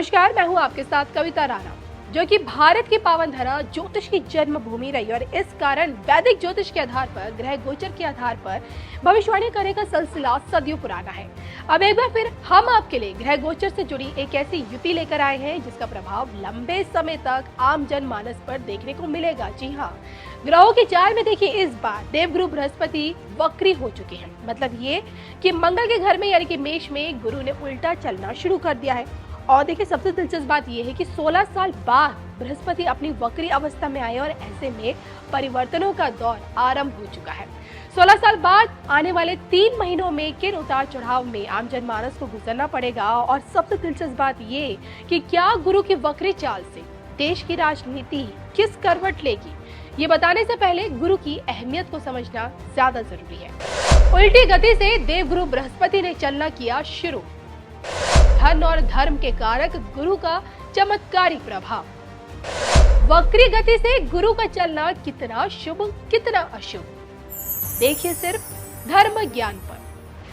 नमस्कार, मैं हूं आपके साथ कविता राणा, जो कि भारत की पावन धरा ज्योतिष की जन्मभूमि रही और इस कारण वैदिक ज्योतिष के आधार पर, ग्रह गोचर के आधार पर भविष्यवाणी करने का सिलसिला सदियों पुराना है। अब एक बार फिर हम आपके लिए ग्रह गोचर से जुड़ी एक ऐसी युति लेकर आए हैं जिसका प्रभाव लंबे समय तक आम जनमानस पर देखने को मिलेगा। जी हाँ, ग्रहों की चाल में देखिए, इस बार देवगुरु बृहस्पति वक्री हो चुके हैं। मतलब ये कि मंगल के घर में यानी कि मेष में गुरु ने उल्टा चलना शुरू कर दिया है। और देखिए, सबसे दिलचस्प बात यह है कि 16 साल बाद बृहस्पति अपनी वक्री अवस्था में आए और ऐसे में परिवर्तनों का दौर आरंभ हो चुका है। 16 साल बाद आने वाले 3 महीनों में किन उतार चढ़ाव में आम जनमानस को गुजरना पड़ेगा, और सबसे दिलचस्प बात ये कि क्या गुरु की वक्री चाल से देश की राजनीति किस करवट लेगी, ये बताने से पहले गुरु की अहमियत को समझना ज्यादा जरूरी है। उल्टी गति से देवगुरु बृहस्पति ने चलना किया शुरू। धन और धर्म के कारक गुरु का चमत्कारी प्रभाव। वक्री गति से गुरु का चलना कितना शुभ कितना अशुभ, देखिए सिर्फ धर्म ज्ञान पर।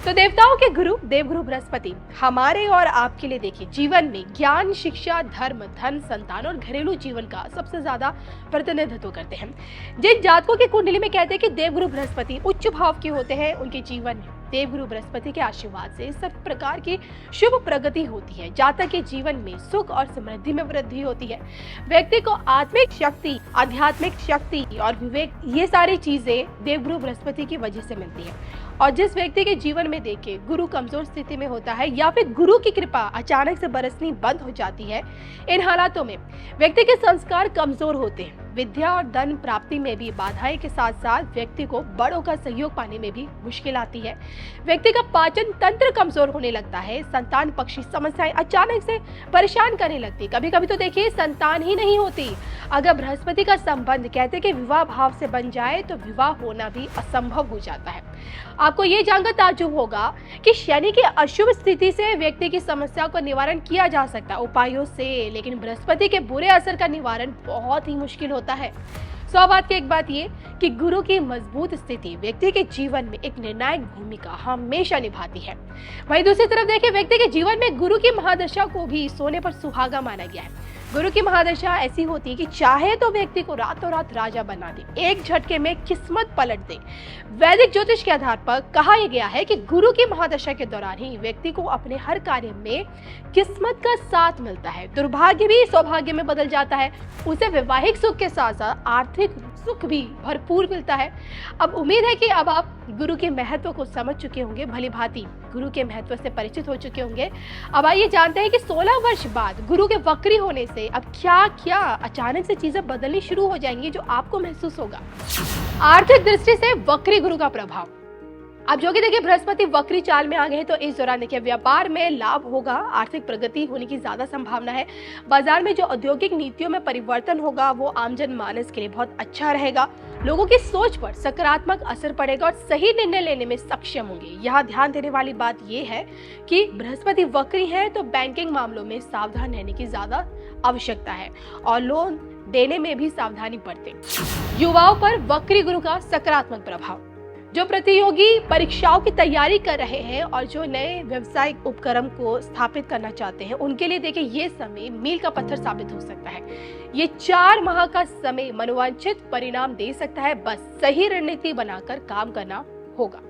तो देवताओं के गुरु देवगुरु बृहस्पति हमारे और आपके लिए देखिए जीवन में ज्ञान, शिक्षा, धर्म, धन, संतान और घरेलू जीवन का सबसे ज्यादा प्रतिनिधित्व करते हैं। जिन जातकों की कुंडली में कहते हैं कि देवगुरु बृहस्पति उच्च भाव के होते हैं, उनके जीवन में देवगुरु बृहस्पति के आशीर्वाद से सब प्रकार की शुभ प्रगति होती है। जातक के जीवन में सुख और समृद्धि में वृद्धि होती है। व्यक्ति को आत्मिक शक्ति, आध्यात्मिक शक्ति और विवेक, ये सारी चीजें देवगुरु बृहस्पति की वजह से मिलती है। और जिस व्यक्ति के जीवन में देखिए गुरु कमजोर स्थिति में होता है या फिर गुरु की कृपा अचानक से बरसनी बंद हो जाती है, इन हालातों में व्यक्ति के संस्कार कमजोर होते हैं। विद्या और धन प्राप्ति में भी बाधाएं के साथ साथ व्यक्ति को बड़ों का सहयोग पाने में भी मुश्किल आती है। व्यक्ति का पाचन तंत्र कमजोर होने लगता है। संतान पक्षी समस्याएं अचानक से परेशान करने लगती। कभी कभी तो देखिए संतान ही नहीं होती। अगर बृहस्पति का संबंध कहते हैं कि विवाह भाव से बन जाए तो विवाह होना भी असंभव हो जाता है। आपको ये जानकर ताज्जुब होगा कि शनि की अशुभ स्थिति से व्यक्ति की समस्या को निवारण किया जा सकता है उपायों से, लेकिन बृहस्पति के बुरे असर का निवारण बहुत ही मुश्किल होता है। सौ बात की एक बात ये कि गुरु की मजबूत स्थिति व्यक्ति के जीवन में एक निर्णायक भूमिका हमेशा निभाती है। वहीं दूसरी तरफ देखिए, व्यक्ति के जीवन में गुरु की महादशा को भी सोने पर सुहागा माना गया है। गुरु की महादशा ऐसी होती है कि चाहे तो व्यक्ति को रातों रात राजा बना दे, एक झटके में किस्मत पलट दे। वैदिक ज्योतिष के आधार पर कहा यह गया है कि गुरु की महादशा के दौरान ही व्यक्ति को अपने हर कार्य में किस्मत का साथ मिलता है। दुर्भाग्य भी सौभाग्य में बदल जाता है। उसे वैवाहिक सुख के साथ साथ आर्थिक सुख भी भरपूर मिलता है। अब उम्मीद है कि अब आप गुरु के महत्व को समझ चुके होंगे, भली भांति गुरु के महत्व से परिचित हो चुके होंगे। अब आइए जानते हैं कि 16 वर्ष बाद गुरु के वक्री होने से अब क्या क्या अचानक से चीजें बदलनी शुरू हो जाएंगी, जो आपको महसूस होगा। आर्थिक दृष्टि से वक्री गुरु का प्रभाव। अब जो कि देखिए बृहस्पति वक्री चाल में आ गए हैं, तो इस दौरान देखिए व्यापार में लाभ होगा, आर्थिक प्रगति होने की ज्यादा संभावना है। बाजार में जो औद्योगिक नीतियों में परिवर्तन होगा वो आम जनमानस के लिए बहुत अच्छा रहेगा। लोगों की सोच पर सकारात्मक असर पड़ेगा और सही निर्णय लेने में सक्षम होंगे। यहाँ ध्यान देने वाली बात ये है कि बृहस्पति वक्री है तो बैंकिंग मामलों में सावधान रहने की ज्यादा आवश्यकता है और लोन देने में भी सावधानी बरतें। युवाओं पर वक्री गुरु का सकारात्मक प्रभाव। जो प्रतियोगी परीक्षाओं की तैयारी कर रहे हैं और जो नए व्यवसायिक उपक्रम को स्थापित करना चाहते हैं, उनके लिए देखिए ये समय मील का पत्थर साबित हो सकता है। ये 4 माह का समय मनोवांछित परिणाम दे सकता है, बस सही रणनीति बनाकर काम करना होगा।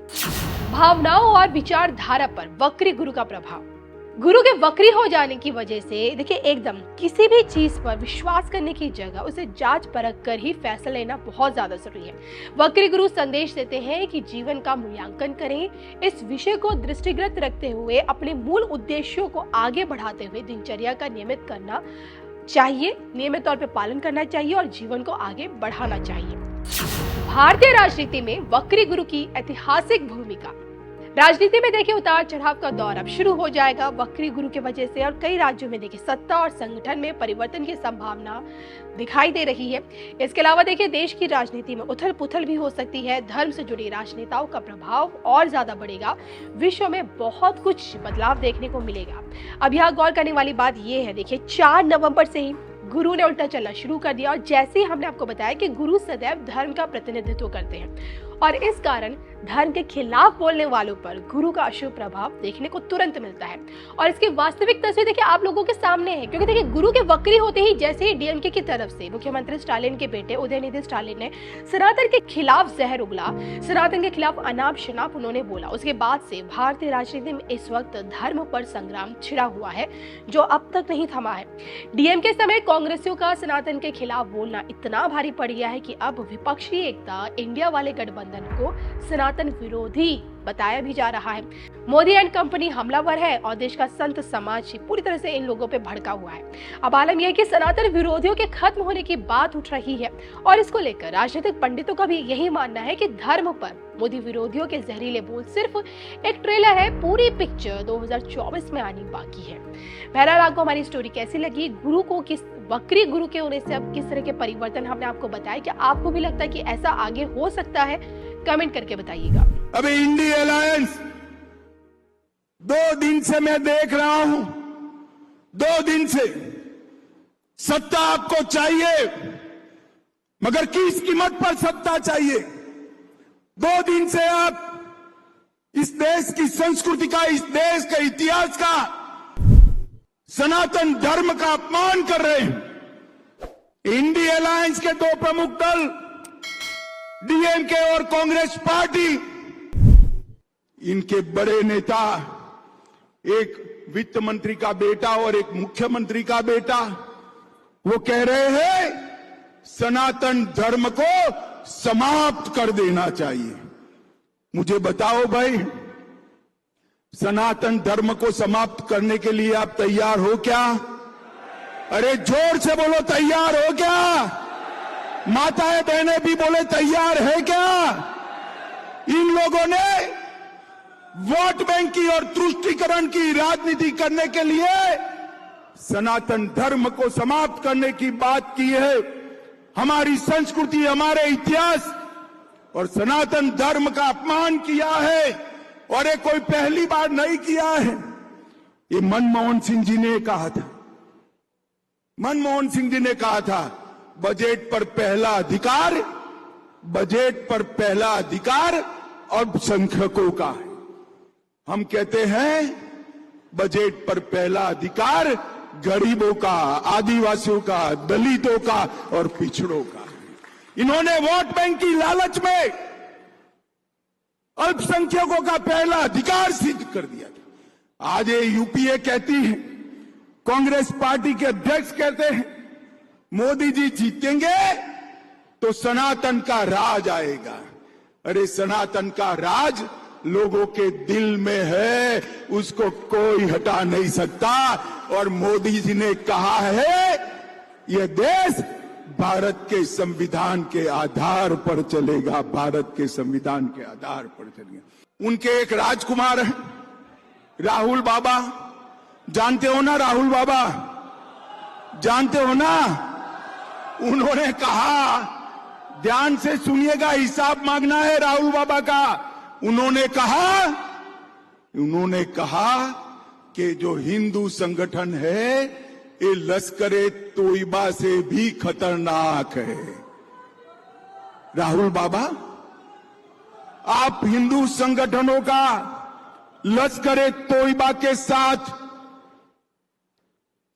भावनाओं और विचारधारा पर वक्री गुरु का प्रभाव। गुरु के वक्री हो जाने की वजह से देखिए एकदम किसी भी चीज पर विश्वास करने की जगह उसे जांच परख कर ही फैसला लेना बहुत ज्यादा जरूरी है। वक्री गुरु संदेश देते हैं कि जीवन का मूल्यांकन करें। इस विषय को दृष्टिगत रखते हुए अपने मूल उद्देश्यों को आगे बढ़ाते हुए दिनचर्या का नियमित करना चाहिए, नियमित तौर पर पालन करना चाहिए और जीवन को आगे बढ़ाना चाहिए। भारतीय राजनीति में वक्री गुरु की ऐतिहासिक भूमिका। राजनीति में देखिए उतार चढ़ाव का दौर अब शुरू हो जाएगा वक्री गुरु की वजह से, और कई राज्यों में देखिए सत्ता और संगठन में परिवर्तन की संभावना दिखाई दे रही है। इसके अलावा देखिए देश की राजनीति में उथल पुथल भी हो सकती है। धर्म से जुड़े राजनेताओं का प्रभाव और ज्यादा बढ़ेगा। विश्व में बहुत कुछ बदलाव देखने को मिलेगा। अब यहाँ गौर करने वाली बात यह है, देखिए 4 नवंबर से ही गुरु ने उल्टा चलना शुरू कर दिया, और जैसे ही हमने आपको बताया कि गुरु सदैव धर्म का प्रतिनिधित्व करते हैं और इस कारण धर्म के खिलाफ बोलने वालों पर गुरु का अशुभ प्रभाव देखने को तुरंत मिलता है। और इसकी वास्तविक तस्वीर देखिए आप लोगों के सामने है, क्योंकि देखिए गुरु के वक्री होते ही जैसे ही डीएमके की तरफ से मुख्यमंत्री स्टालिन के बेटे उदयनिधि स्टालिन ने सनातन के खिलाफ जहर उगला, सनातन के खिलाफ अनाप शनाप उन्होंने बोला, उसके बाद से भारतीय राजनीति में इस वक्त धर्म पर संग्राम छिड़ा हुआ है जो अब तक नहीं थमा है। डीएमके समय कांग्रेसियों का सनातन के खिलाफ बोलना इतना भारी पड़ गया है कि अब विपक्षी एकता इंडिया वाले गठबंधन को सनातन विरोधी बताया भी जा रहा है। मोदी एंड कंपनी हमलावर है और देश का संत समाज पूरी तरह से इन लोगों पे भड़का हुआ है। अब आलम यह है कि सनातन विरोधियों के खत्म होने की बात उठ रही है और इसको लेकर राजनीतिक पंडितों का भी यही मानना है कि धर्म पर मोदी विरोधियों के जहरीले बोल सिर्फ एक ट्रेलर है, पूरी पिक्चर 2024 में आनी बाकी है। बहरहाल आपको हमारी स्टोरी कैसी लगी, गुरु को किस वक्री गुरु के होने से अब किस तरह के परिवर्तन हमने आपको बताया, क्या आपको भी लगता है कि ऐसा आगे हो सकता है, कमेंट करके बताइएगा। अभी इंडी अलायंस 2 दिन से मैं देख रहा हूं, 2 दिन से सत्ता आपको चाहिए, मगर किस कीमत पर सत्ता चाहिए। 2 दिन से आप इस देश की संस्कृति का, इस देश के इतिहास का, सनातन धर्म का अपमान कर रहे हैं। इंडी अलायंस के 2 प्रमुख दल डीएमके और कांग्रेस पार्टी, इनके बड़े नेता, एक वित्त मंत्री का बेटा और एक मुख्यमंत्री का बेटा, वो कह रहे हैं सनातन धर्म को समाप्त कर देना चाहिए। मुझे बताओ भाई, सनातन धर्म को समाप्त करने के लिए आप तैयार हो क्या? अरे जोर से बोलो, तैयार हो क्या? माताएं बहनें भी बोले तैयार है क्या? इन लोगों ने वोट बैंक की और तुष्टीकरण की राजनीति करने के लिए सनातन धर्म को समाप्त करने की बात की है। हमारी संस्कृति, हमारे इतिहास और सनातन धर्म का अपमान किया है, और ये कोई पहली बार नहीं किया है। ये मनमोहन सिंह जी ने कहा था, मनमोहन सिंह जी ने कहा था बजट पर पहला अधिकार, बजट पर पहला अधिकार अल्पसंख्यकों का है। हम कहते हैं बजट पर पहला अधिकार गरीबों का, आदिवासियों का, दलितों का और पिछड़ों का। इन्होंने वोट बैंक की लालच में अल्पसंख्यकों का पहला अधिकार सिद्ध कर दिया था। आज ये यूपीए कहती है, कांग्रेस पार्टी के अध्यक्ष कहते हैं मोदी जी जीतेंगे तो सनातन का राज आएगा। अरे सनातन का राज लोगों के दिल में है, उसको कोई हटा नहीं सकता। और मोदी जी ने कहा है यह देश भारत के संविधान के आधार पर चलेगा, भारत के संविधान के आधार पर चलेगा। उनके एक राजकुमार हैं राहुल बाबा, जानते हो ना राहुल बाबा, जानते हो ना? उन्होंने कहा, ध्यान से सुनिएगा, हिसाब मांगना है राहुल बाबा का। उन्होंने कहा कि जो हिंदू संगठन है ये लश्कर-ए तोयबा से भी खतरनाक है। राहुल बाबा, आप हिंदू संगठनों का लश्कर-ए तोयबा के साथ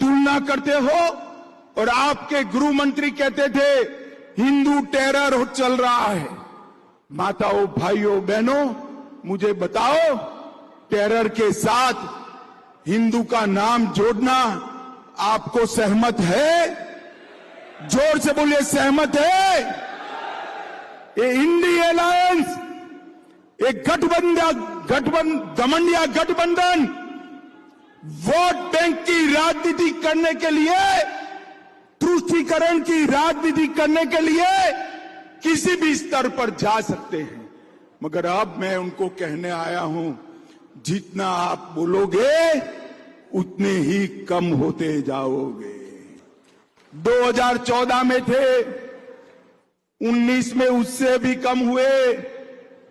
तुलना करते हो, और आपके गृह मंत्री कहते थे हिंदू टेरर चल रहा है। माताओं, भाइयों, बहनों, मुझे बताओ, टेरर के साथ हिंदू का नाम जोड़ना आपको सहमत है? जोर से बोलिए, सहमत है? ये इंडी अलायंस एक घमंडिया गठबंधन वोट बैंक की राजनीति करने के लिए, तुष्टीकरण की राजनीति करने के लिए किसी भी स्तर पर जा सकते हैं। मगर अब मैं उनको कहने आया हूं, जितना आप बोलोगे उतने ही कम होते जाओगे। 2014 में थे, 19 में उससे भी कम हुए,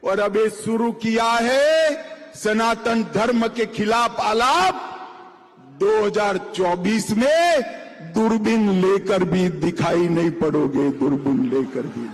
और अब ये शुरू किया है सनातन धर्म के खिलाफ आलाप। 2024 में दूरबीन लेकर भी दिखाई नहीं पड़ोगे, दूरबीन लेकर भी।